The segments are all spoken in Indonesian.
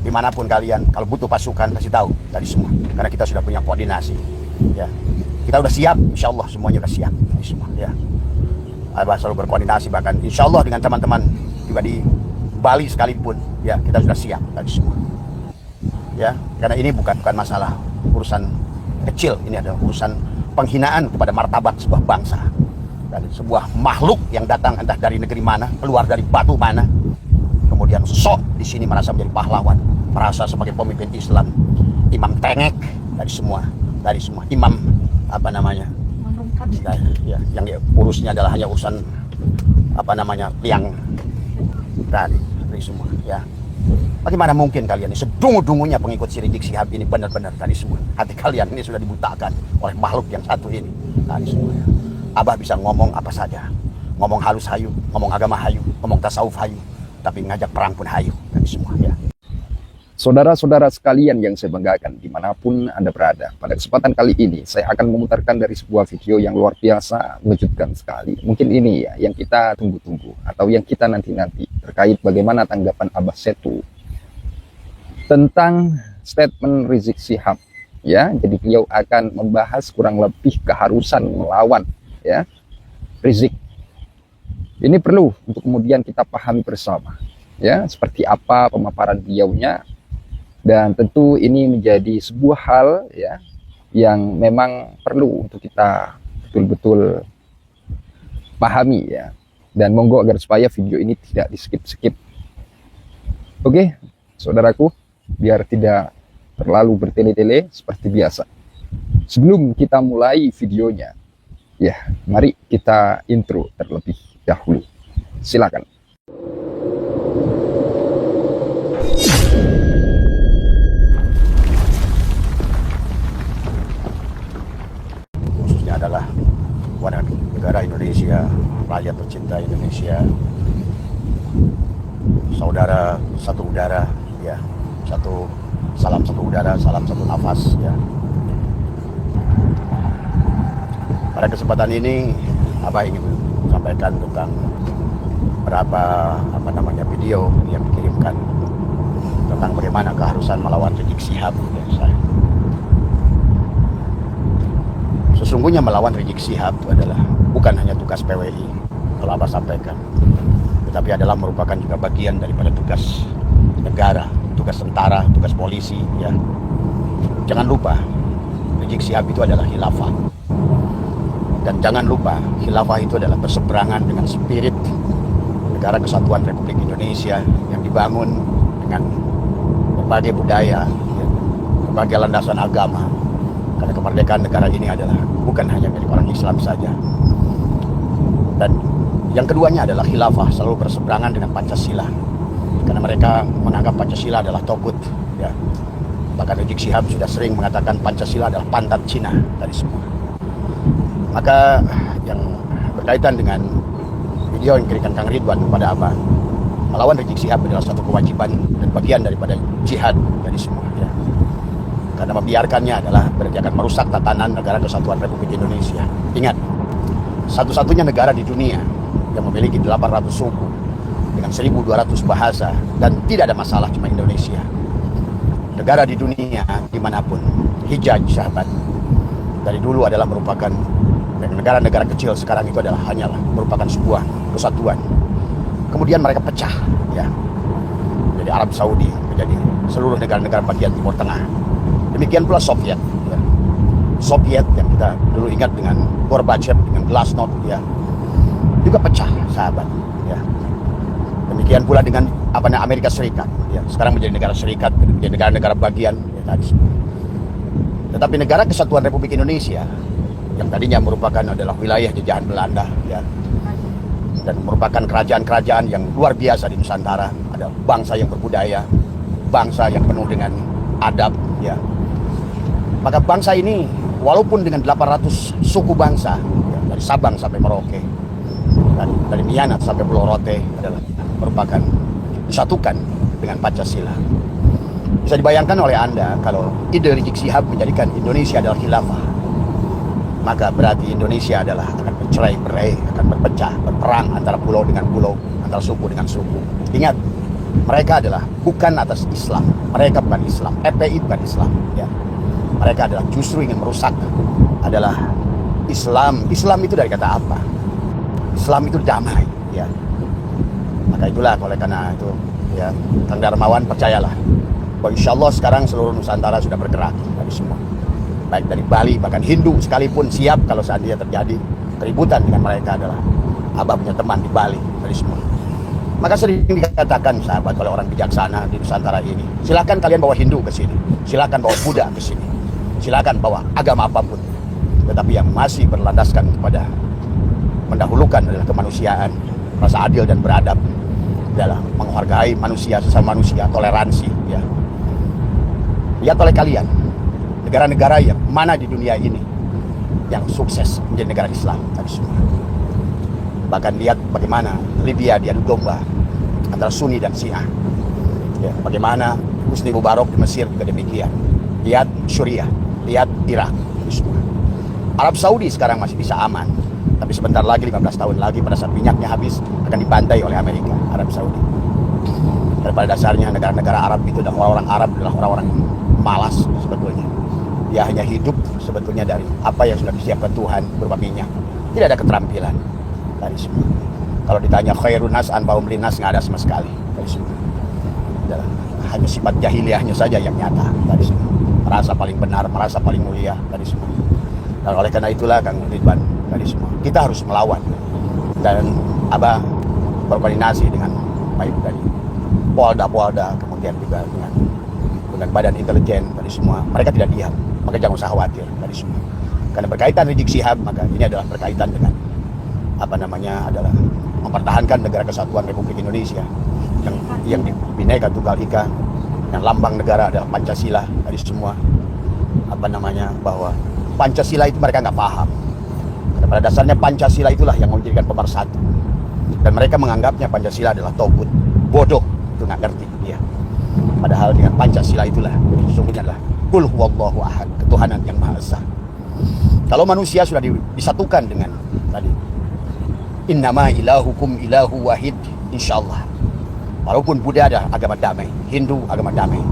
dimanapun kalian, kalau butuh pasukan kasih tahu tadi semua, karena kita sudah punya koordinasi ya. Kita udah siap, insya Allah semuanya udah siap tadi semua ya. Abah selalu berkoordinasi, bahkan insya Allah dengan teman-teman juga di Bali sekalipun ya, kita sudah siap tadi semua ya. Karena ini bukan masalah urusan kecil, ini adalah urusan penghinaan kepada martabat sebuah bangsa, dari sebuah makhluk yang datang entah dari negeri mana, keluar dari batu mana, kemudian sok di sini merasa menjadi pahlawan, merasa sebagai pemimpin Islam, imam tengek dari semua imam apa namanya ya, yang urusnya adalah hanya urusan apa namanya tiang tadi semua ya. Bagaimana mungkin kalian ini sedungu-dungunya pengikut si Rizik Syihab ini benar-benar tadi semua, hati kalian ini sudah dibutakan oleh makhluk yang satu ini tadi semua ya. Abah bisa ngomong apa saja, ngomong halus hayu, ngomong agama hayu, ngomong tasawuf hayu, tapi ngajak perang pun hayu tadi semua ya. Saudara-saudara sekalian yang saya banggakan dimanapun Anda berada, pada kesempatan kali ini saya akan memutarkan dari sebuah video yang luar biasa mengejutkan sekali. Mungkin ini ya yang kita tunggu-tunggu atau yang kita nanti-nanti terkait bagaimana tanggapan Abah Setu tentang statement Rizik Syihab ya. Jadi beliau akan membahas kurang lebih keharusan melawan ya Rizik. Ini perlu untuk kemudian kita pahami bersama ya, seperti apa pemaparan beliaunya. Dan tentu ini menjadi sebuah hal ya yang memang perlu untuk kita betul-betul pahami ya. Dan monggo agar supaya video ini tidak di-skip-skip. Oke, saudaraku, biar tidak terlalu bertele-tele seperti biasa. Sebelum kita mulai videonya, ya, mari kita intro terlebih dahulu. Silakan. Adalah warga negara Indonesia, rakyat tercinta Indonesia, saudara satu udara ya, salam satu udara, salam satu nafas ya. Pada kesempatan ini Abah ingin sampaikan tentang beberapa video yang dikirimkan tentang bagaimana keharusan melawan Rizik Syihab ya. Sesungguhnya melawan Rizik Syihab itu adalah bukan hanya tugas PWI, kalau Abah sampaikan, tetapi adalah merupakan juga bagian daripada tugas negara, tugas tentara, tugas polisi ya. Jangan lupa Rizik Syihab itu adalah khilafah, dan jangan lupa khilafah itu adalah berseberangan dengan spirit Negara Kesatuan Republik Indonesia yang dibangun dengan berbagai budaya ya, berbagai landasan agama. Karena kemerdekaan negara ini adalah bukan hanya milik orang Islam saja. Dan yang keduanya adalah khilafah selalu berseberangan dengan Pancasila. Karena mereka menganggap Pancasila adalah togut ya. Bahkan Rizik Syihab sudah sering mengatakan Pancasila adalah pantat Cina tadi semua. Maka yang berkaitan dengan video yang diberikan Kang Ridwan kepada Abah, melawan Rizik Syihab adalah satu kewajiban dan bagian daripada jihad dari semua ya. Karena membiarkannya adalah berarti akan merusak tatanan Negara Kesatuan Republik Indonesia. Ingat, satu-satunya negara di dunia yang memiliki 800 suku dengan 1.200 bahasa, dan tidak ada masalah cuma Indonesia. Negara di dunia dimanapun, Hijaz sahabat, dari dulu adalah merupakan negara-negara kecil, sekarang itu adalah hanyalah merupakan sebuah kesatuan. Kemudian mereka pecah ya. Jadi Arab Saudi menjadi seluruh negara-negara bagian Timur Tengah. Demikian pula Soviet ya. Soviet yang kita dulu ingat dengan Gorbachev, dengan Glasnost ya, juga pecah sahabat ya. Demikian pula dengan Amerika Serikat ya, sekarang menjadi negara serikat, menjadi negara-negara bagian ya, tadi. Tetapi Negara Kesatuan Republik Indonesia yang tadinya merupakan adalah wilayah jajahan Belanda ya, dan merupakan kerajaan-kerajaan yang luar biasa di Nusantara, ada bangsa yang berbudaya, bangsa yang penuh dengan adab ya. Maka bangsa ini walaupun dengan 800 suku bangsa ya, dari Sabang sampai Merauke, dan dari Mianat sampai Pulau Rote adalah merupakan disatukan dengan Pancasila. Bisa dibayangkan oleh Anda kalau ide Rizik Syihab menjadikan Indonesia adalah khilafah, maka berarti Indonesia adalah akan bercerai-berai, akan berpecah, berperang antara pulau dengan pulau, antara suku dengan suku. Ingat, Mereka adalah bukan atas Islam, mereka bukan Islam, FPI bukan Islam, ya. Mereka adalah justru ingin merusak adalah Islam. Islam itu dari kata apa? Islam itu damai, ya. Maka itulah oleh karena itu, ya, Kang Darmawan percayalah bahwa insya Allah sekarang seluruh Nusantara sudah bergerak dari semua, baik dari Bali bahkan Hindu sekalipun siap kalau seandainya terjadi keributan dengan mereka. Adalah Abah punya teman di Bali dari semua. Maka sering dikatakan sahabat oleh orang bijaksana di Nusantara ini, silakan kalian bawa Hindu ke sini, silakan bawa Buddha ke sini, silakan bawa agama apapun, tetapi yang masih berlandaskan kepada mendahulukan adalah kemanusiaan, rasa adil dan beradab, adalah menghargai manusia, sesama manusia, toleransi, ya. Lihat oleh kalian negara-negara yang mana di dunia ini yang sukses menjadi negara Islam tadi semua. Bahkan lihat bagaimana Libya diadu domba antara Sunni dan Syiah, ya, bagaimana Husni Mubarak di Mesir juga demikian. Lihat Suriah, lihat Irak, semua. Arab Saudi sekarang masih bisa aman, tapi sebentar lagi 15 tahun lagi pada saat minyaknya habis akan dibantai oleh Amerika, Arab Saudi. Dan pada dasarnya negara-negara Arab itu dan orang-orang Arab adalah orang-orang malas sebetulnya. Dia hanya hidup sebetulnya dari apa yang sudah disiapkan Tuhan berupa minyak. Tidak ada keterampilan dari semua. Kalau ditanya khairun nas anfa'uhum linnas, nggak ada sama sekali dari semua. Hanya sifat jahiliyahnya saja yang nyata dari semua. Merasa paling benar, merasa paling mulia dari semua. Dan oleh karena itulah Kang Ridwan dari semua, kita harus melawan. Dan Abah berkoordinasi dengan baik dari Polda, kemudian juga dengan badan intelijen dari semua. Mereka tidak diam, maka jangan usah khawatir dari semua. Karena berkaitan Rizik Syihab, maka ini adalah berkaitan dengan adalah mempertahankan negara kesatuan Republik Indonesia yang Bhinneka Tunggal Ika, yang lambang negara adalah Pancasila dari semua. Bahwa Pancasila itu mereka nggak paham. Karena pada dasarnya Pancasila itulah yang menjadikan pemersatu, dan mereka menganggapnya Pancasila adalah togut, bodoh, itu nggak ngerti dia. Padahal dengan Pancasila itulah sesungguhnya adalah Qul huwallahu ahad, ketuhanan yang maha esa. Kalau manusia sudah disatukan dengan tadi innama ilahukum ilahu wahid, insyaallah. Walaupun Buddha adalah agama damai, Hindu agama damai,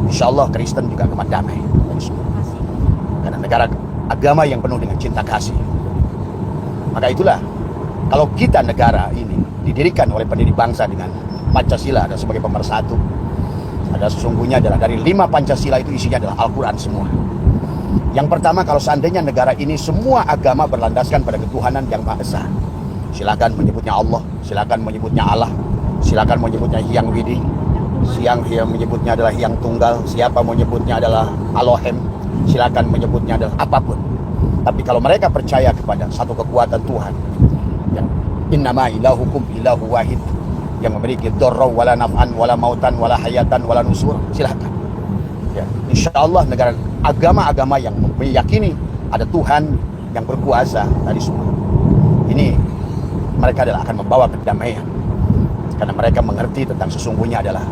insyaallah Kristen juga agama damai. Karena negara agama yang penuh dengan cinta kasih. Maka itulah kalau kita negara ini didirikan oleh pendiri bangsa dengan Pancasila dan sebagai pemersatu, ada sesungguhnya adalah dari 5 Pancasila itu isinya adalah Al-Quran semua. Yang pertama, kalau seandainya negara ini semua agama berlandaskan pada ketuhanan yang Maha Esa, silakan menyebutnya Allah, silakan menyebutnya Allah, silakan menyebutnya Hyang Widi, yang menyebutnya adalah Hyang Tunggal, siapa menyebutnya adalah Elohim, silakan menyebutnya adalah apapun. Tapi kalau mereka percaya kepada satu kekuatan Tuhan yang innama ilahukum ilahu wahid, yang memiliki dorro wala naf'an wala mautan wala hayatan wala nusur, silakan. Ya, insya Allah negara agama-agama yang meyakini ada Tuhan yang berkuasa dari semua ini, mereka adalah akan membawa kedamaian, karena mereka mengerti tentang sesungguhnya adalah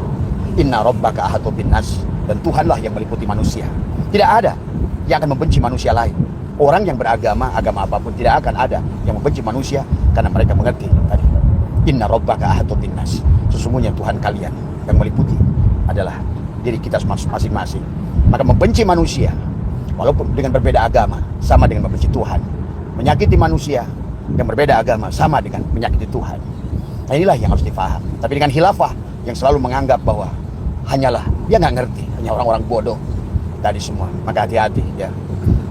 inna rabbaka ahatu bin nas, dan Tuhanlah yang meliputi manusia. Tidak ada yang akan membenci manusia lain. Orang yang beragama, agama apapun, tidak akan ada yang membenci manusia, karena mereka mengerti tadi inna rabbaka ahatu bin nas, sesungguhnya Tuhan kalian yang meliputi adalah diri kita masing-masing. Maka membenci manusia walaupun dengan berbeda agama sama dengan membenci Tuhan. Menyakiti manusia yang berbeda agama sama dengan menyakiti Tuhan. Nah, inilah yang harus difaham. Tapi dengan khilafah yang selalu menganggap bahwa hanyalah dia nggak ngerti, hanya orang-orang bodoh tadi semua, maka hati-hati ya.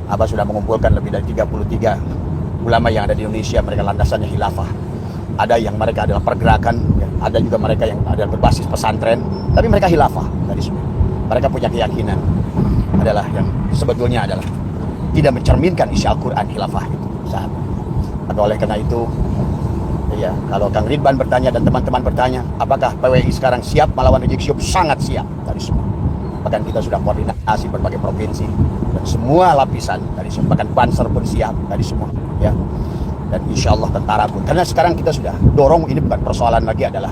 Abah sudah mengumpulkan lebih dari 33 ulama yang ada di Indonesia, mereka landasannya khilafah. Ada yang mereka adalah pergerakan, ya. Ada juga mereka yang ada berbasis pesantren, tapi mereka khilafah tadi semua. Mereka punya keyakinan adalah yang sebetulnya adalah tidak mencerminkan isi Al-Quran khilafah itu, sahabat. Maka oleh karena itu, ya, kalau Kang Ridwan bertanya dan teman-teman bertanya, apakah PWI sekarang siap melawan Rizik Syihab? Sangat siap tadi semua. Bahkan kita sudah koordinasi berbagai provinsi dan semua lapisan tadi semua, bahkan Banser pun siap tadi semua, ya. Dan insya Allah tentara pun, karena sekarang kita sudah dorong, ini bukan persoalan lagi adalah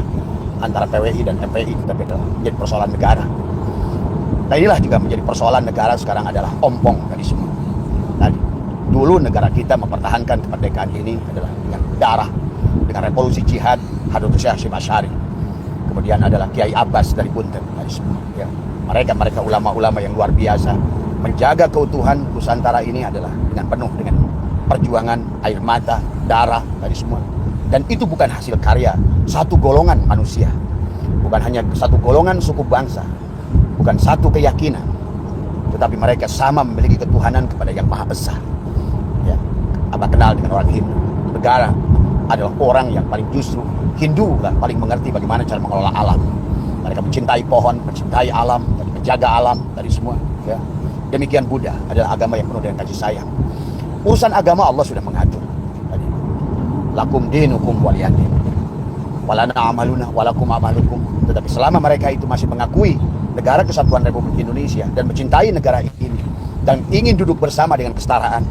antara PWI dan FPI, tapi menjadi persoalan negara. Nah, inilah juga menjadi persoalan negara sekarang adalah ompong tadi semua. Tadi dulu negara kita mempertahankan kemerdekaan ini adalah dengan darah, dengan revolusi jihad Hadratus Syekh Hasyim Asy'ari. kemudian adalah Kiai Abbas dari Punten, dari semua. Ya. Mereka ulama-ulama yang luar biasa menjaga keutuhan Nusantara ini adalah dengan penuh dengan perjuangan, air mata, darah dari semua. Dan itu bukan hasil karya satu golongan manusia, bukan hanya satu golongan suku bangsa, bukan satu keyakinan, tetapi mereka sama memiliki ketuhanan kepada yang maha besar. Ya. Abah kenal dengan orang Hindu. Negara adalah orang yang paling justru Hindu lah paling mengerti bagaimana cara mengelola alam. Mereka mencintai pohon, mencintai alam, menjaga alam dari semua. Ya. Demikian Buddha adalah agama yang penuh dengan kasih sayang. Urusan agama Allah sudah mengatur. Lakum dinukum waliyadin. Walana amaluna walakum amalukum. Tetapi selama mereka itu masih mengakui negara kesatuan Republik Indonesia dan mencintai negara ini dan ingin duduk bersama dengan kesetaraan,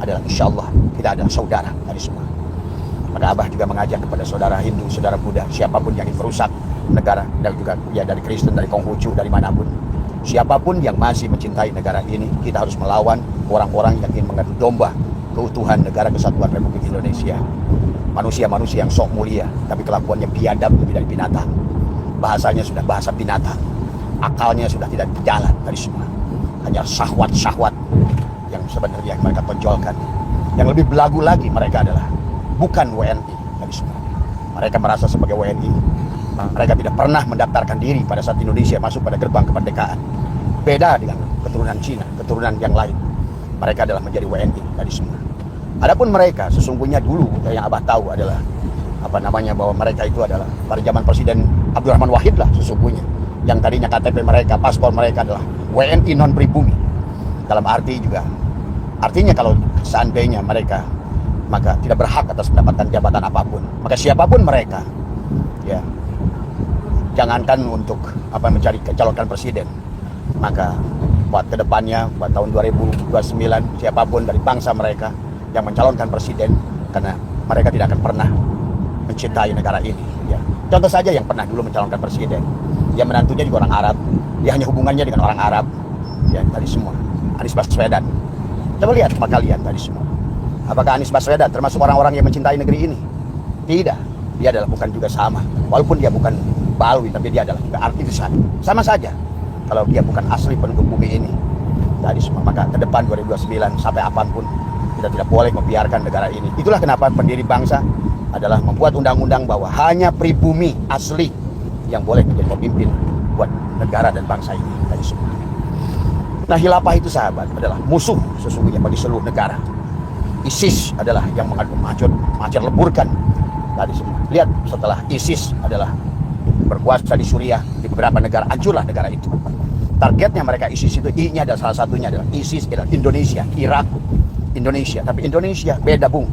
adalah insya Allah kita adalah saudara dari semua. Maka Abah juga mengajak kepada saudara Hindu, saudara Buddha, siapapun yang ingin merusak negara, dan juga ya dari Kristen, dari Konghucu, dari manapun, siapapun yang masih mencintai negara ini, kita harus melawan orang-orang yang ingin mengadu domba keutuhan negara kesatuan Republik Indonesia. Manusia-manusia yang sok mulia, tapi kelakuannya biadab lebih dari binatang. Bahasanya sudah bahasa binatang, akalnya sudah tidak berjalan dari semua. Hanya syahwat-syahwat yang sebenarnya mereka tonjolkan. Yang lebih belagu lagi mereka adalah bukan WNI dari semua. Mereka merasa sebagai WNI. Mereka tidak pernah mendaftarkan diri pada saat Indonesia masuk pada gerbang kemerdekaan. Beda dengan keturunan Cina, keturunan yang lain. Mereka adalah menjadi WNI dari semua. Adapun mereka sesungguhnya dulu yang Abah tahu adalah bahwa mereka itu adalah pada zaman Presiden Abdurrahman Wahid lah sesungguhnya, yang tadinya KTP mereka, paspor mereka adalah WNI non pribumi. Dalam arti juga artinya kalau seandainya mereka maka tidak berhak atas mendapatkan jabatan apapun. Maka siapapun mereka, ya, jangankan untuk mencari calonkan presiden, maka buat kedepannya, buat tahun 2029, siapapun dari bangsa mereka yang mencalonkan presiden, karena mereka tidak akan pernah mencintai negara ini. Ya. Contoh saja yang pernah dulu mencalonkan presiden, dia menantunya juga orang Arab, dia hanya hubungannya dengan orang Arab, ya tadi semua. Anies Baswedan, coba lihat apa kalian tadi semua. Apakah Anies Baswedan termasuk orang-orang yang mencintai negeri ini? Tidak, dia adalah bukan juga sama. Walaupun dia bukan Balawi, tapi dia adalah juga artisan. Sama saja. Kalau dia bukan asli penduduk bumi ini, tadi semua. Maka ke depan 2029 sampai apapun, kita tidak boleh membiarkan negara ini. Itulah kenapa pendiri bangsa adalah membuat undang-undang bahwa hanya pribumi asli yang boleh menjadi pemimpin buat negara dan bangsa ini tadi semua. Nah, khilafah itu sahabat adalah musuh sesungguhnya bagi seluruh negara. ISIS adalah yang macet leburkan tadi semua. Lihat setelah ISIS adalah berkuasa di Suriah, di beberapa negara, hancurlah negara itu. Targetnya mereka ISIS itu, I-nya ada salah satunya adalah ISIS adalah Indonesia, Irak, Indonesia. Tapi Indonesia beda, Bung.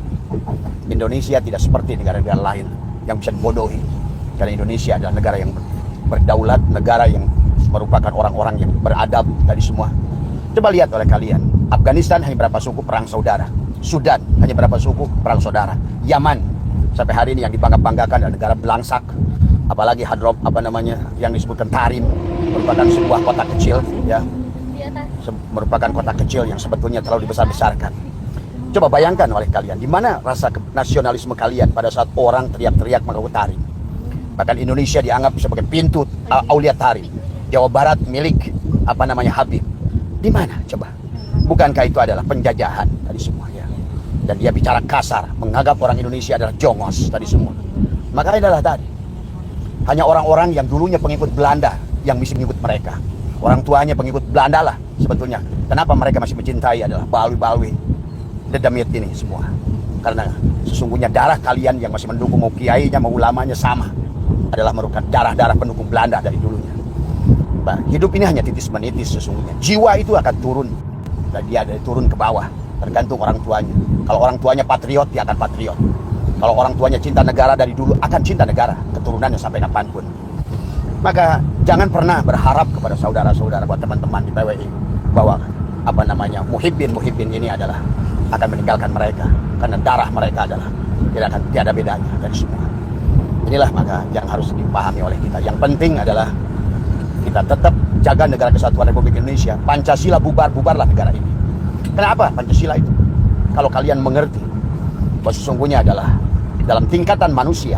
Indonesia tidak seperti negara-negara lain yang bisa dibodohi. Karena Indonesia adalah negara yang berdaulat, negara yang merupakan orang-orang yang beradab tadi semua. Coba lihat oleh kalian, Afghanistan hanya berapa suku perang saudara. Sudan hanya berapa suku perang saudara. Yaman sampai hari ini yang dibangga-banggakan adalah negara belangsak. Apalagi Hadrop yang disebutkan Tarim, merupakan sebuah kota kecil, ya. Merupakan kota kecil yang sebetulnya terlalu dibesar-besarkan. Coba bayangkan oleh kalian, di mana rasa nasionalisme kalian pada saat orang teriak-teriak mengaku Tarim. Bahkan Indonesia dianggap sebagai pintu Aulia Tarim. Jawa Barat milik Habib. Di mana coba? Bukankah itu adalah penjajahan tadi semua, ya? Dan dia bicara kasar, menganggap orang Indonesia adalah jongos tadi semua. Maka adalah tadi hanya orang-orang yang dulunya pengikut Belanda yang bisa mengikut mereka. Orang tuanya pengikut Belanda lah sebetulnya. Kenapa mereka masih mencintai adalah Balwi-Balwi, Dedemit ini semua. Karena sesungguhnya darah kalian yang masih mendukung mau kiainya, mau ulamanya sama, adalah merupakan darah-darah pendukung Belanda dari dulunya. Nah, hidup ini hanya titis menitis sesungguhnya. Jiwa itu akan turun, dan dia ada turun ke bawah, tergantung orang tuanya. Kalau orang tuanya patriot, dia akan patriot. Kalau orang tuanya cinta negara dari dulu, akan cinta negara, keturunannya sampai kapanpun. Maka jangan pernah berharap kepada saudara-saudara, buat teman-teman di PWI, bahwa muhibbin ini adalah akan meninggalkan mereka, karena darah mereka adalah tidak ada bedanya dari semua. Inilah maka yang harus dipahami oleh kita. Yang penting adalah kita tetap jaga negara kesatuan Republik Indonesia. Pancasila bubarlah negara ini. Kenapa Pancasila itu? Kalau kalian mengerti bahwa sesungguhnya adalah dalam tingkatan manusia,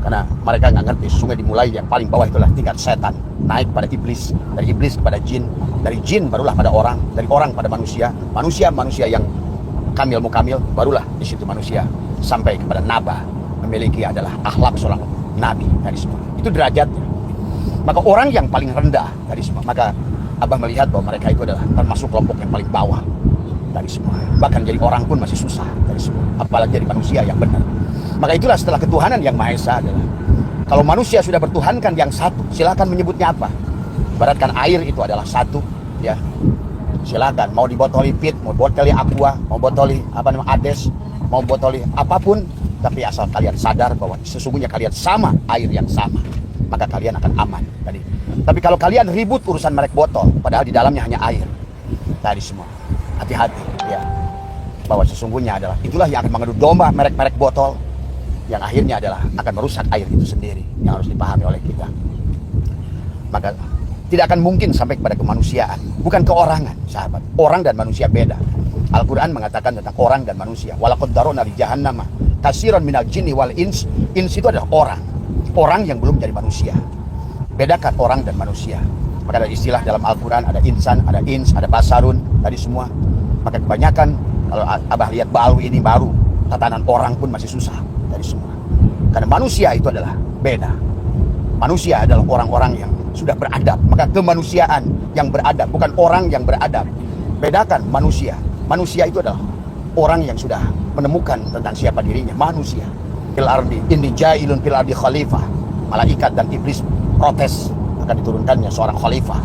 Karena mereka nggak ngerti sesungguhnya dimulai yang paling bawah itulah tingkat setan, naik pada iblis, dari iblis kepada jin, dari jin barulah pada orang, dari orang pada manusia, manusia yang kamil mukamil, barulah di situ manusia sampai kepada nabah, memiliki adalah akhlak seorang nabi dari semua. Itu derajatnya. Maka orang yang paling rendah dari semua, maka Abah melihat bahwa mereka itu adalah termasuk kelompok yang paling bawah dari semua. Bahkan jadi orang pun masih susah dari semua, apalagi jadi manusia yang benar. Maka itulah setelah ketuhanan yang Maha Esa adalah, kalau manusia sudah bertuhankan yang satu, silakan menyebutnya apa. Ibaratkan air itu adalah satu, ya. Silakan mau dibotoli pit, mau botoli aqua, mau botoli ades, mau botoli apapun, tapi asal kalian sadar bahwa sesungguhnya kalian sama air yang sama, maka kalian akan aman tadi. Tapi kalau kalian ribut urusan merek botol, padahal di dalamnya hanya air tadi semua, hati-hati ya, bahwa sesungguhnya adalah itulah yang akan mengadu domba merek-merek botol, yang akhirnya adalah akan merusak air itu sendiri, yang harus dipahami oleh kita. Maka tidak akan mungkin sampai kepada kemanusiaan, bukan keorangan, sahabat. Orang dan manusia beda. Al-Quran mengatakan tentang orang dan manusia. Walaqad darona li jahannama katsiran minal jinni wal ins. Ins itu adalah orang yang belum jadi manusia. Bedakan orang dan manusia. Maka ada istilah dalam Al-Quran, ada insan, ada ins, ada basarun, tadi semua. Maka kebanyakan kalau Abah lihat baru ini baru, tatanan orang pun masih susah dari semua. Karena manusia itu adalah beda. Manusia adalah orang-orang yang sudah beradab. Maka kemanusiaan yang beradab, bukan orang yang beradab. Bedakan manusia. Manusia itu adalah orang yang sudah menemukan tentang siapa dirinya, manusia. Fil ardi inni ja'ilun fil ardi khalifah. Malaikat dan iblis protes akan diturunkannya seorang khalifah.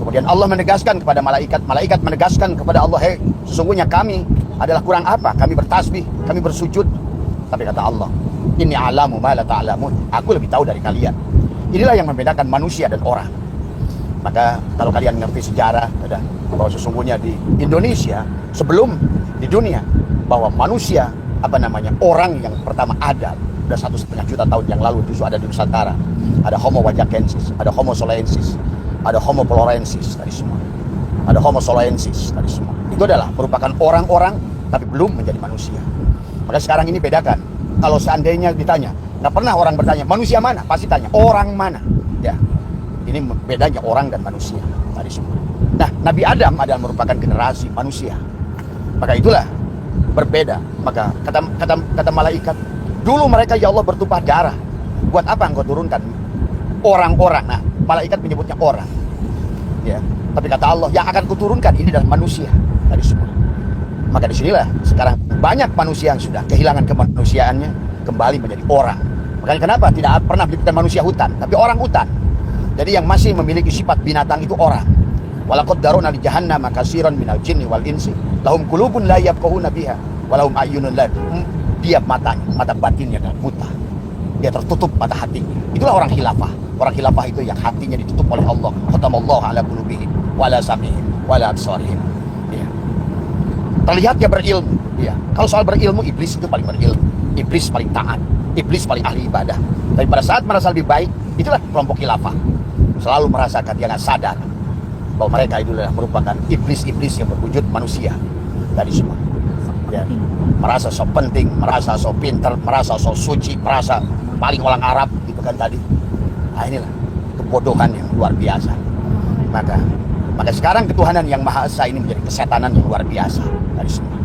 Kemudian Allah menegaskan kepada malaikat menegaskan kepada Allah, "Hei, sesungguhnya kami adalah kurang apa? Kami bertasbih, kami bersujud." Tapi kata Allah, "Inni a'lamu ma la ta'lamun." Aku lebih tahu dari kalian. Inilah yang membedakan manusia dan orang. Maka kalau kalian ngerti sejarah, bahwa sesungguhnya di Indonesia sebelum di dunia, bahwa manusia orang yang pertama ada udah 1,5 juta tahun yang lalu justru ada di Nusantara. Ada Homo wajakensis, ada Homo solensis, ada Homo florensis tadi semua, ada Homo soloensis tadi semua. Itu adalah merupakan orang-orang tapi belum menjadi manusia. Maka sekarang ini bedakan. Kalau seandainya ditanya, nggak pernah orang bertanya manusia mana, pasti tanya orang mana. Ya, ini bedanya orang dan manusia tadi semua. Nah, Nabi Adam adalah merupakan generasi manusia. Maka itulah berbeda. Maka kata malaikat, dulu mereka ya Allah bertumpah darah. Buat apa engkau turunkan orang-orang? Nah, malaikat menyebutnya orang. Ya, tapi kata Allah yang akan kuturunkan ini adalah manusia tadi semua. Maka disinilah sekarang banyak manusia yang sudah kehilangan kemanusiaannya, kembali menjadi orang. Makanya kenapa tidak pernah diberikan manusia hutan, tapi orang hutan. Jadi yang masih memiliki sifat binatang itu orang. Walaqad darona li jahannama katsiran minal jinni wal insi lahum qulubun la yafqahuna biha wa lahum ayyunun la dia matanya, mata batinnya adalah buta. Dia tertutup mata hatinya. Itulah orang khilafah. Orang khilafah itu yang hatinya ditutup oleh Allah. Khatamallahu ala qulubihim wa la sam'ihim wa la absarihim. Ya. Terlihat dia berilmu. Ya. Kalau soal berilmu, iblis itu paling berilmu. Iblis paling taat. Iblis paling ahli ibadah. Tapi pada saat merasa lebih baik, itulah kelompok khilafah. Selalu merasakan dia nggak sadar bahwa mereka itu adalah merupakan iblis-iblis yang berwujud manusia dari semua. Ya. Merasa so penting, merasa so pinter, merasa so suci, merasa paling orang Arab gitu kan tadi. Nah, inilah kebodohan yang luar biasa. Maka sekarang ketuhanan yang Maha Esa ini menjadi kesetanan yang luar biasa dari semua.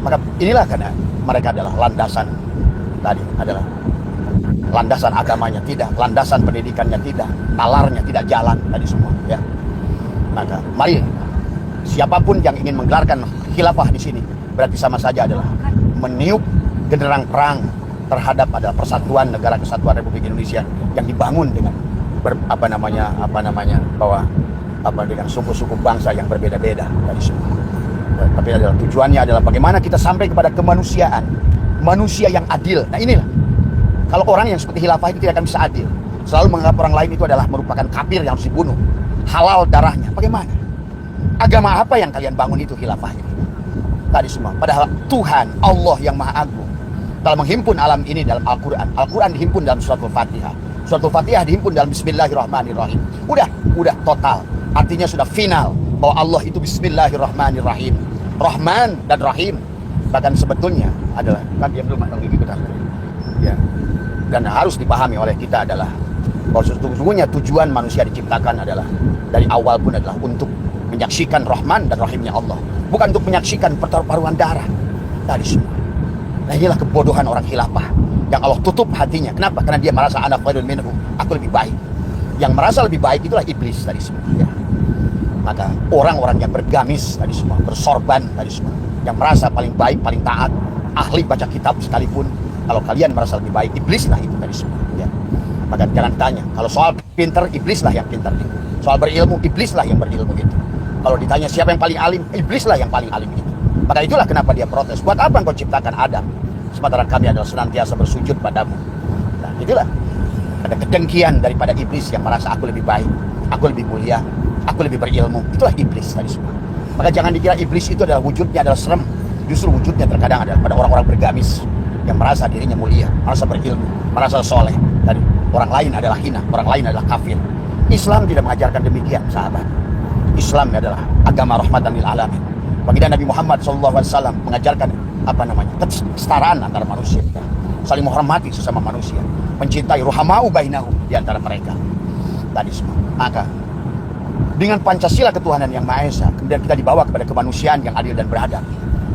Maka inilah karena mereka adalah landasan tadi, adalah landasan agamanya tidak, landasan pendidikannya tidak, nalarnya tidak jalan tadi semua ya. Maka mari siapapun yang ingin menggelarkan khilafah di sini berarti sama saja adalah meniup genderang perang terhadap adalah persatuan negara kesatuan Republik Indonesia yang dibangun dengan bahwa dengan suku-suku bangsa yang berbeda-beda dari semua. Tapi adalah tujuannya adalah bagaimana kita sampai kepada kemanusiaan, manusia yang adil. Nah inilah, kalau orang yang seperti khilafah itu tidak akan bisa adil, selalu menganggap orang lain itu adalah merupakan kafir yang harus dibunuh, halal darahnya. Bagaimana? Agama apa yang kalian bangun itu khilafah ini? Tadi semua. Padahal Tuhan Allah yang Maha Agung telah menghimpun alam ini dalam Al-Quran. Al-Quran dihimpun dalam Suratul Fatihah. Suratul Fatihah dihimpun dalam Bismillahirrahmanirrahim. Udah total. Artinya sudah final bahwa Allah itu Bismillahirrahmanirrahim, Rahman dan Rahim. Bahkan sebetulnya adalah kan dia belum matang gigi kita. Ya. dan harus dipahami oleh kita adalah bahwa sesungguhnya tujuan manusia diciptakan adalah dari awal pun adalah untuk menyaksikan Rahman dan Rahimnya Allah, bukan untuk menyaksikan pertaruhan darah tadi semua. Nah, inilah kebodohan orang khilafah yang Allah tutup hatinya. Kenapa? Karena dia merasa ana khairun minhu, aku lebih baik. Yang merasa lebih baik itulah iblis tadi semua, ya. Maka orang-orang yang bergamis tadi semua, bersorban tadi semua, yang merasa paling baik, paling taat, ahli baca kitab sekalipun, kalau kalian merasa lebih baik, iblislah itu tadi semua, ya. Maka jangan tanya, kalau soal pintar, iblislah yang pintar itu. Soal berilmu, iblislah yang berilmu itu. Kalau ditanya siapa yang paling alim, iblislah yang paling alim itu. Maka itulah kenapa dia protes. Buat apa engkau ciptakan Adam, sementara kami adalah senantiasa bersujud padamu. Nah, itulah ada kedengkian daripada iblis yang merasa aku lebih baik, aku lebih mulia, aku lebih berilmu. Itulah iblis tadi semua. Maka jangan dikira iblis itu adalah wujudnya adalah serem. Justru wujudnya terkadang adalah pada orang-orang bergamis yang merasa dirinya mulia, merasa berilmu, merasa soleh. Dan orang lain adalah hina, orang lain adalah kafir. Islam tidak mengajarkan demikian, sahabat. Islam adalah agama rahmatan lil alamin. Baginda Nabi Muhammad SAW mengajarkan kesetaraan antara manusia, saling menghormati sesama manusia, mencintai ruhamau bainahum di antara mereka. Tadi semua. Maka dengan Pancasila ketuhanan yang Maha Esa, kemudian kita dibawa kepada kemanusiaan yang adil dan beradab.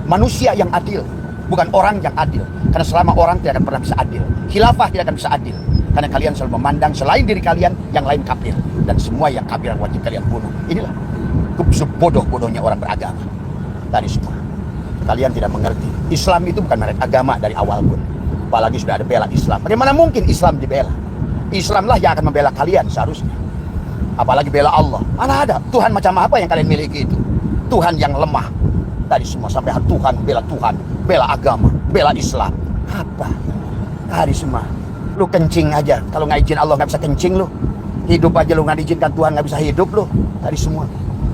Manusia yang adil, bukan orang yang adil. Karena selama orang tidak akan pernah bisa adil, khilafah tidak akan bisa adil. Karena kalian selalu memandang selain diri kalian yang lain kafir, dan semua yang kafir wajib kalian bunuh. Inilah sebodoh-bodohnya orang beragama. Tadi semua. Kalian tidak mengerti. Islam itu bukan merek agama dari awal pun. Apalagi sudah ada bela Islam. Bagaimana mungkin Islam dibela? Islamlah yang akan membela kalian seharusnya. Apalagi bela Allah. Mana ada Tuhan macam apa yang kalian miliki itu? Tuhan yang lemah. Tadi semua sampai Tuhan, bela agama, bela Islam. Apa? Tadi semua. Lu kencing aja. Kalau nggak izin Allah nggak bisa kencing lu. Hidup aja lu nggak diizinkan Tuhan nggak bisa hidup lu. Tadi semua.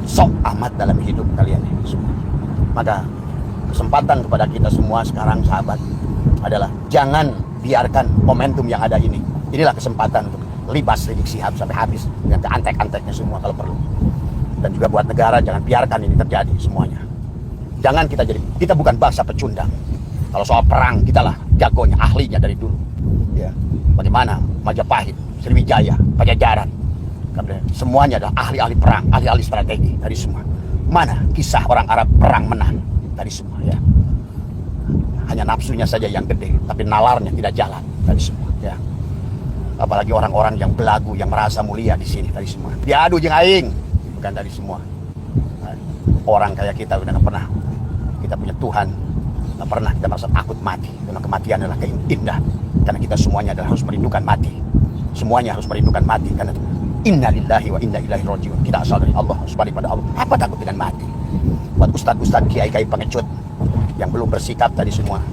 Sok amat dalam hidup kalian ini semua. Maka kesempatan kepada kita semua sekarang sahabat adalah jangan biarkan momentum yang ada ini. Inilah kesempatan untuk libas Rizik Syihab sampai habis dengan keantek-anteknya semua kalau perlu. Dan juga buat negara jangan biarkan ini terjadi semuanya. Jangan kita bukan bangsa pecundang. Kalau soal perang kita lah jagonya, ahlinya dari dulu. Ya. Bagaimana Majapahit, Sriwijaya, Pajajaran, semuanya adalah ahli-ahli perang, ahli-ahli strategi dari semua. Mana kisah orang Arab perang menang tadi semua, ya. Hanya nafsunya saja yang gede, tapi nalarnya tidak jalan tadi semua, ya. Apalagi orang-orang yang belagu, yang merasa mulia di sini tadi semua. Diadu jeung aing, bukan tadi semua. Orang kayak kita udah nggak pernah. Kita punya Tuhan, nggak pernah kita merasa takut mati. Karena kematian adalah indah. Karena kita semuanya adalah harus merindukan mati. Semuanya harus merindukan mati karena inna lillahi wa inna ilaihi rajiun. Kita asal dari Allah, harus balik pada Allah. Apa takut dengan mati? Buat ustadz-ustadz, kiai-kiai pengecut yang belum bersikap tadi semua,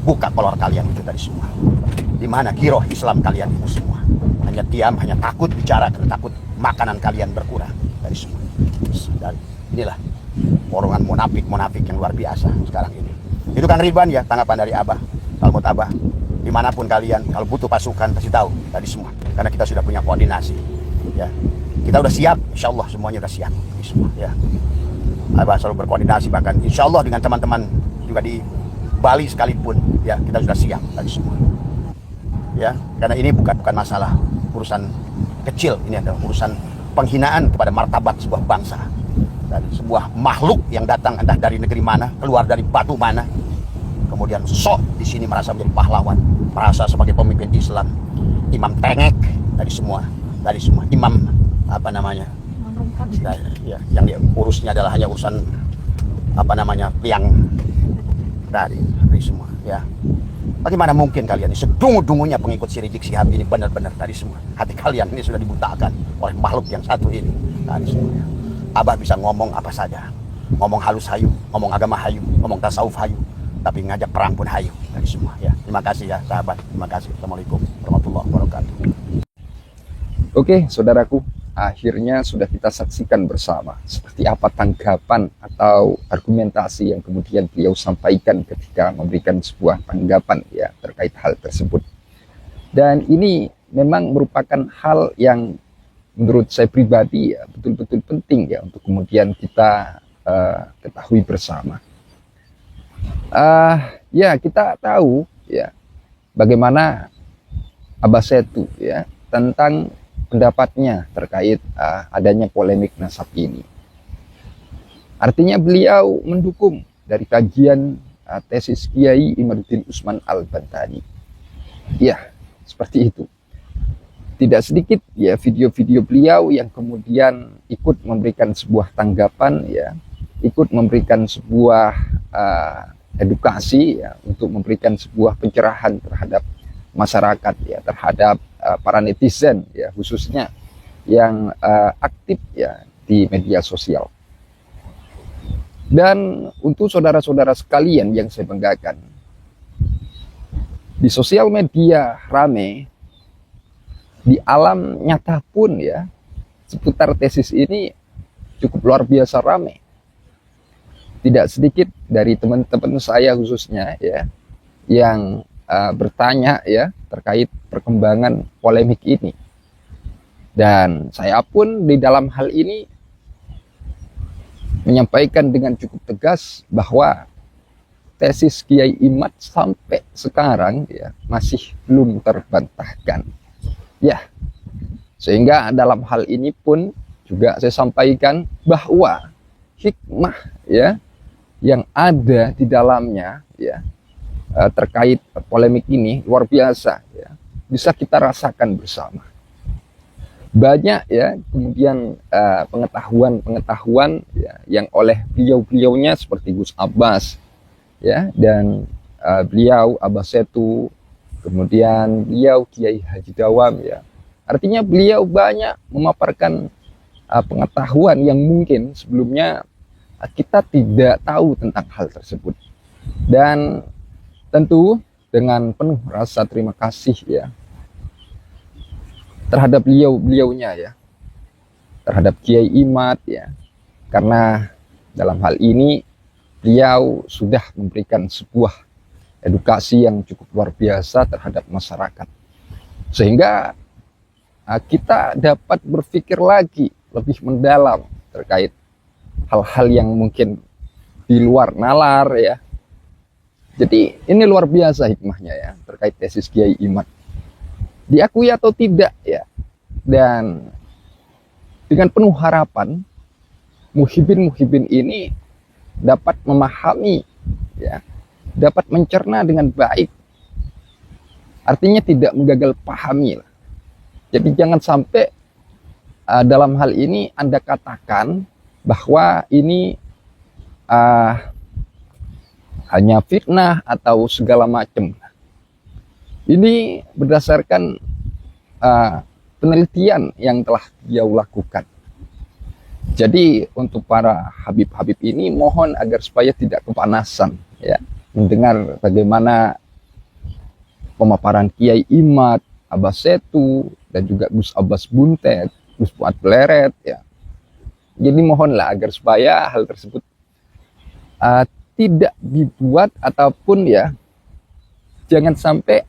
buka kolor kalian itu tadi semua. Di mana giroh Islam kalian itu semua? Hanya diam, hanya takut bicara karena takut makanan kalian berkurang tadi semua. Dan inilah orongan munafik yang luar biasa sekarang ini. Itu Kang Ridwan ya, tanggapan dari Abah. Kalau menurut Abah, dimanapun kalian, kalau butuh pasukan kasih tahu tadi semua. Karena kita sudah punya koordinasi, ya. Kita udah siap, insya Allah semuanya udah siap, semua, ya. Abah selalu berkoordinasi, bahkan insya Allah dengan teman-teman juga di Bali sekalipun, ya kita sudah siap tadi semua, ya. Karena ini bukan masalah urusan kecil, ini adalah urusan penghinaan kepada martabat sebuah bangsa, dari sebuah makhluk yang datang entah dari negeri mana, keluar dari batu mana, kemudian sok di sini merasa menjadi pahlawan, merasa sebagai pemimpin Islam. Imam tengek tadi semua imam apa namanya ya, yang urusnya adalah hanya urusan apa namanya tiang dari semua, ya. Bagaimana mungkin kalian ini sedungu-dungunya pengikut si Rizik Syihab ini benar-benar tadi semua hati kalian ini sudah dibutakan oleh makhluk yang satu ini tadi semua, ya. Abah bisa ngomong apa saja, ngomong halus hayu, ngomong agama hayu, ngomong tasawuf hayu, tapi ngajak perang pun hayu dari semua, ya. Terima kasih ya sahabat, terima kasih. Assalamualaikum warahmatullahi wabarakatuh. Oke, saudaraku, akhirnya sudah kita saksikan bersama seperti apa tanggapan atau argumentasi yang kemudian beliau sampaikan ketika memberikan sebuah tanggapan ya terkait hal tersebut. Dan ini memang merupakan hal yang menurut saya pribadi ya betul-betul penting ya untuk kemudian kita ketahui bersama. Ya kita tahu ya bagaimana Abasetu ya tentang pendapatnya terkait adanya polemik nasab ini. Artinya beliau mendukung dari kajian tesis Kiai Imaduddin Usman Al-Bantani. Ya, seperti itu. Tidak sedikit ya video-video beliau yang kemudian ikut memberikan sebuah tanggapan ya, ikut memberikan sebuah edukasi ya, untuk memberikan sebuah pencerahan terhadap masyarakat ya, terhadap para netizen ya, khususnya yang aktif ya di media sosial. Dan untuk saudara-saudara sekalian yang saya banggakan, di sosial media rame, di alam nyata pun ya, seputar tesis ini cukup luar biasa rame. Tidak sedikit dari teman-teman saya khususnya ya, yang bertanya ya terkait perkembangan polemik ini. Dan saya pun di dalam hal ini menyampaikan dengan cukup tegas bahwa tesis Kiai Imad sampai sekarang ya masih belum terbantahkan. Ya, sehingga dalam hal ini pun juga saya sampaikan bahwa hikmah ya yang ada di dalamnya ya terkait polemik ini luar biasa ya, bisa kita rasakan bersama. Banyak ya kemudian pengetahuan ya, yang oleh beliau-beliaunya seperti Gus Abbas ya, dan beliau Abasetu, kemudian beliau Kiai Haji Dawam ya. Artinya beliau banyak memaparkan pengetahuan yang mungkin sebelumnya kita tidak tahu tentang hal tersebut. Dan tentu dengan penuh rasa terima kasih ya terhadap beliau-beliaunya ya, terhadap Kiai Imad ya, karena dalam hal ini beliau sudah memberikan sebuah edukasi yang cukup luar biasa terhadap masyarakat, sehingga kita dapat berpikir lagi lebih mendalam terkait hal-hal yang mungkin di luar nalar ya. Jadi ini luar biasa hikmahnya ya terkait tesis Kiai Imad, diakui atau tidak ya. Dan dengan penuh harapan muhibin ini dapat memahami ya, dapat mencerna dengan baik, artinya tidak menggagal pahami lah. Jadi jangan sampai dalam hal ini Anda katakan bahwa ini hanya fitnah atau segala macam. Ini berdasarkan penelitian yang telah beliau lakukan. Jadi untuk para Habib-Habib ini mohon agar supaya tidak kepanasan ya, mendengar bagaimana pemaparan Kiai Imad, Abasetu, dan juga Gus Abbas Buntet, Gus Fuad Pleret ya. Jadi mohonlah agar supaya hal tersebut tidak dibuat ataupun ya jangan sampai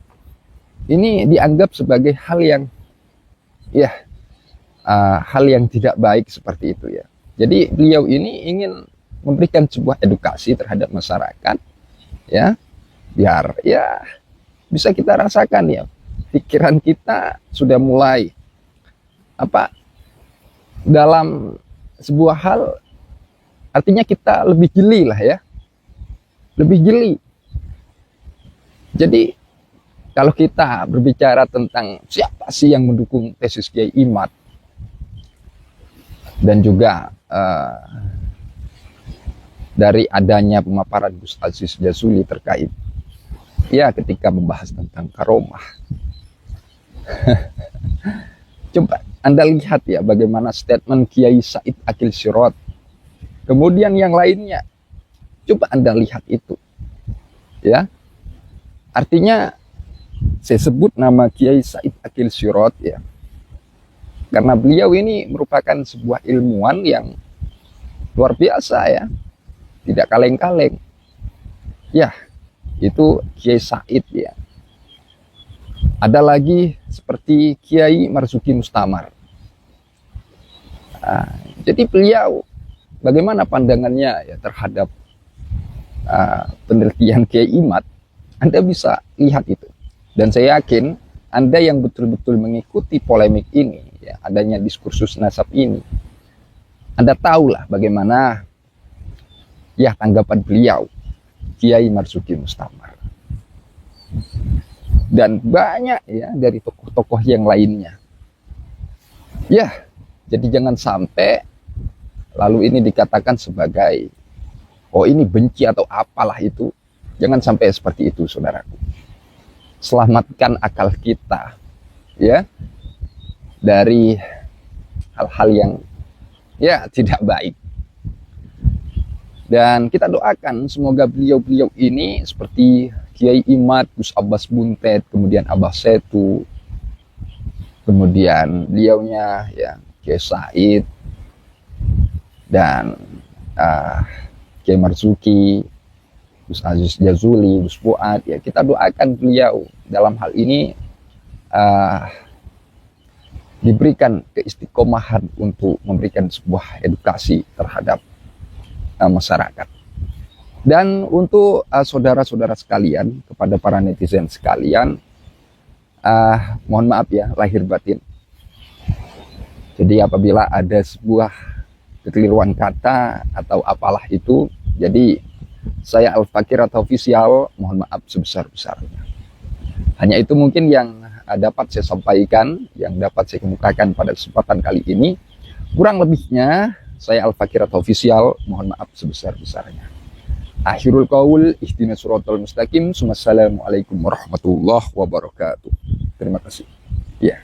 ini dianggap sebagai hal yang ya hal yang tidak baik seperti itu ya. Jadi beliau ini ingin memberikan sebuah edukasi terhadap masyarakat ya, biar ya bisa kita rasakan ya, pikiran kita sudah mulai dalam sebuah hal, artinya kita lebih jeli lah ya, lebih jeli. Jadi kalau kita berbicara tentang siapa sih yang mendukung tesis Kiai Imad dan juga dari adanya pemaparan Gus Aziz Jazuli terkait ya ketika membahas tentang karomah. Coba Anda lihat ya bagaimana statement Kiai Said Akil Sirot, kemudian yang lainnya, coba Anda lihat itu ya. Artinya saya sebut nama Kiai Said Akil Sirot ya karena beliau ini merupakan sebuah ilmuwan yang luar biasa ya, tidak kaleng-kaleng ya. Itu Kiai Said ya. Ada lagi seperti Kiai Marzuki Mustamar. Jadi beliau bagaimana pandangannya ya terhadap penelitian Kiai Imad, Anda bisa lihat itu. Dan saya yakin Anda yang betul-betul mengikuti polemik ini, ya, adanya diskursus nasab ini, Anda tahulah bagaimana ya tanggapan beliau, Kiai Marzuki Mustamar. Dan banyak ya dari tokoh-tokoh yang lainnya. Ya, jadi jangan sampai lalu ini dikatakan sebagai, oh ini benci atau apalah itu. Jangan sampai seperti itu, saudaraku. Selamatkan akal kita ya dari hal-hal yang ya tidak baik, dan kita doakan semoga beliau-beliau ini seperti Kiai Imad, Gus Abbas Buntet, kemudian Abah Setu, kemudian beliaunya ya Kiai Said dan Kiai Marzuki, Gus Aziz Jazuli, Gus Fuad, ya kita doakan beliau dalam hal ini diberikan keistiqomahan untuk memberikan sebuah edukasi terhadap masyarakat. Dan untuk saudara-saudara sekalian, kepada para netizen sekalian, mohon maaf ya lahir batin. Jadi apabila ada sebuah kekeliruan kata atau apalah itu, jadi saya Al-Fakir atau official, mohon maaf sebesar-besarnya. Hanya itu mungkin yang dapat saya sampaikan, yang dapat saya kemukakan pada kesempatan kali ini. Kurang lebihnya, saya Al-Fakir atau official, mohon maaf sebesar-besarnya. Akhirul qaul, ihdinas siratal mustaqim. Wassalamualaikum warahmatullahi wabarakatuh. Terima kasih. Ya.